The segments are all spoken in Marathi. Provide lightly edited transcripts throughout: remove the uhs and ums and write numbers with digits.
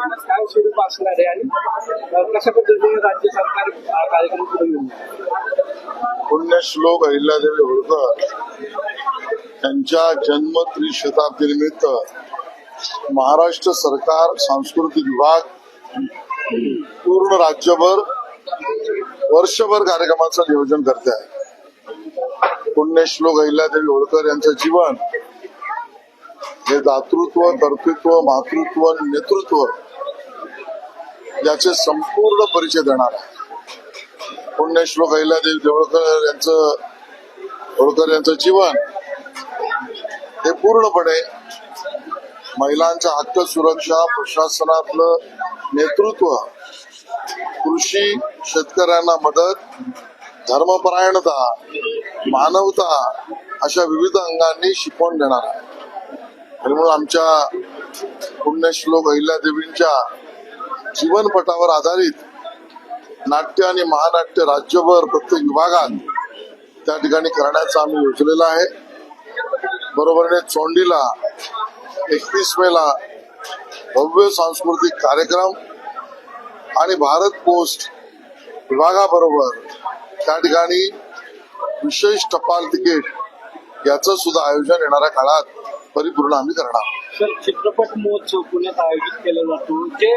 सन्मानात काय स्वरूप असणार आहे आणि कशा पद्धतीने राज्य सरकार हा कार्यक्रम पुढे घेऊन पुण्यश्लोक अहिल्यादेवी होळकर यांच्या जन्म त्रिशताब्दीनिमित्त महाराष्ट्र सरकार सांस्कृतिक विभाग पूर्ण राज्यभर वर्षभर कार्यक्रमाचं नियोजन करते आहे। पुण्यश्लोक अहिल्यादेवी होळकर यांचं जीवन हे दातृत्व, कर्तृत्व, मातृत्व, नेतृत्व याचे संपूर्ण परिचय देणार आहे। पुण्यश्लोक अहिल्यादेवी होळकर यांचं जीवन हे पूर्णपणे महिलांच्या हक्क सुरक्षा, प्रशासनातलं नेतृत्व, कृषी शेतकऱ्यांना मदत, धर्मपरायणता, मानवता अशा विविध अंगांनी शिकवण देणार आहे। आणि म्हणून आमच्या पुण्यश्लोक अहिल्यादेवींच्या जीवनपटावर आधारित नाट्य आणि महानाट्य राज्यभर प्रत्येक विभागात त्या ठिकाणी करण्याचं आम्ही योजलेलं आहे। बरोबरीने चोंडीला 31 मेला भव्य सांस्कृतिक कार्यक्रम आणि भारत पोस्ट विभागाबरोबर त्या ठिकाणी विशेष टपाल तिकीट याचं सुद्धा आयोजन येणाऱ्या काळात परिपूर्ण आम्ही करणार। सर, चित्रपट महोत्सव पुण्यात आयोजित केला जातो, जे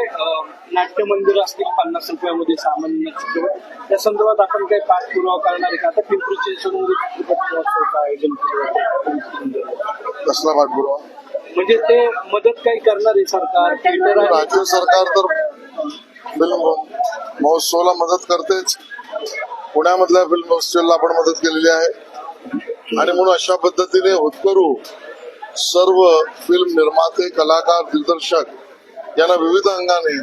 नाट्य मंदिर असतील 50 रुपयामध्ये सामान्य चित्रपट, त्या संदर्भात आपण काही पाठपुरावा करणार आहे का? आता पिंपरी चिंचवडमध्ये चित्रपट महोत्सवाचं आयोजन केलं जातं, कसला पाठपुरावा म्हणजे ते मदत काही करणार आहे सरकार? राज्य सरकार तर फिल्म महोत्सवाला मदत करतेच, पुण्यामधल्या फिल्म महोत्सवाला आपण मदत केलेली आहे आणि म्हणून अशा पद्धतीने होतकरू सर्व फिल्म निर्माते, कलाकार, दिग्दर्शक यांना विविध अंगाने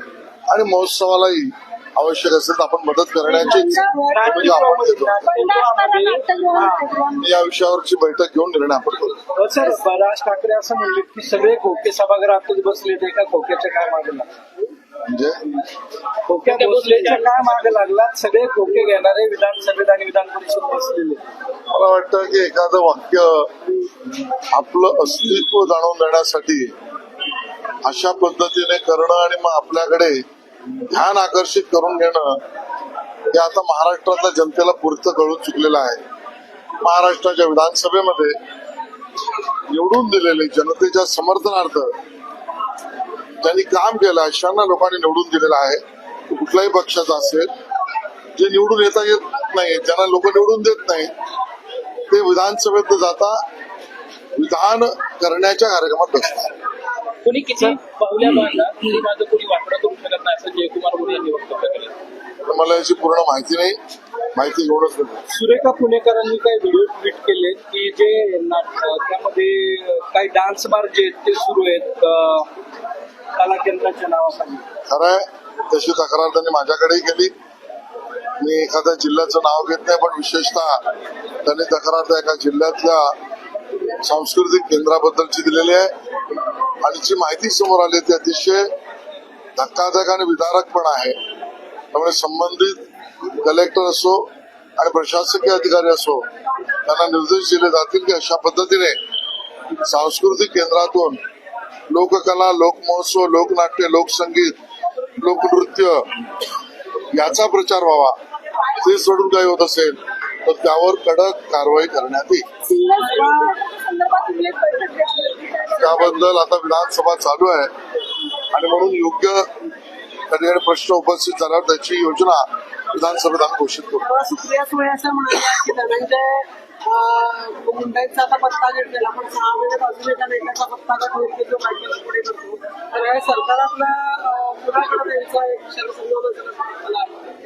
आणि महोत्सवालाही आवश्यक असेल तर आपण मदत करण्याची आपण देतो। या विषयावरची बैठक घेऊन निर्णय आपण करू। सर, राज ठाकरे असं म्हणले की सगळे खोके सभागृहातच बसले, ते का खोक्याच्या काय मागे लागतात? म्हणजे खोक्यात बसल्याच्या काय मागे लागलात? सगळे खोके घेणारे विधानसभेत आणि विधान परिषद बसलेले। मला वाटतं की एखादं वाक्य आपलं अस्तित्व जाणून देण्यासाठी अशा पद्धतीने करणं आणि मग आपल्याकडे ध्यान आकर्षित करून घेणं हे आता महाराष्ट्रातल्या जनतेला पुरतं कळून चुकलेलं आहे। महाराष्ट्राच्या विधानसभेमध्ये निवडून दिलेले जनतेच्या समर्थनार्थ ज्यांनी काम केलं अशांना लोकांनी निवडून दिलेलं आहे। कुठल्याही पक्षाचा असेल, जे निवडून येता येत नाही, ज्यांना लोक निवडून देत नाही, ते विधानसभेत जाता विधान करण्याच्या कार्यक्रमात बसतात। कोणी किती पावल्या मारला तरी माझं कोणी वाकडं करू शकत नाही असं जयकुमार मोरे यांनी वक्तव्य केलं। मला याची पूर्ण माहिती नाही, माहिती घेऊनच नाही। सुरेखा पुणेकरांनी काही व्हिडिओ ट्विट केले की जे त्यामध्ये काही डान्स बार जे ते सुरू आहेत कला केंद्राच्या नावाखाली। खरंय, तशी तक्रार त्यांनी माझ्याकडेही केली। मी एखाद्या जिल्ह्याचं नाव घेत नाही, पण विशेषतः त्यांनी तक्रार त्या एका जिल्ह्यातल्या सांस्कृतिक केंद्राबद्दलची दिलेली आहे आणि जी माहिती समोर आली ती अतिशय धक्कादायक आणि विदारक पण आहे। त्यामुळे संबंधित कलेक्टर असो आणि प्रशासकीय अधिकारी असो त्यांना निर्देश दिले जातील की अशा पद्धतीने सांस्कृतिक केंद्रातून लोककला, लोकमहोत्सव, लोकनाट्य, लोकसंगीत, लोकनृत्य याचा प्रचार व्हावा। ते सोडून काही होत असेल तर त्यावर कडक कारवाई करण्यात येईल। त्याबद्दल आता विधानसभा चालू आहे आणि म्हणून योग्य कधी प्रश्न उपस्थित झाल्यावर त्याची योजना विधानसभेत आम्ही घोषित करू। सुप्रिया सुळे असं म्हणाल्या की धनंजय मुंडेंचा आता पत्ता घेतलेला, पण 6 महिन्यात अजून एका नेत्याचा पत्ता घेतला जो काहीतरी पुढे करतो, तर हे सरकार आपल्या पुढाकडे द्यायचा एक शरसंवाद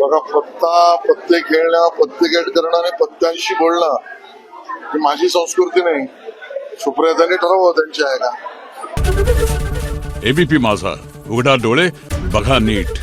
बघा, पत्ते खेळणं, पत्ते गेट करणं आणि पत्त्यांशी बोलणं ही माझी संस्कृती नाही, सुप्रियातांनी ठरवावं त्यांची आहे का। एबीपी माझा, उघडा डोळे बघा नीट।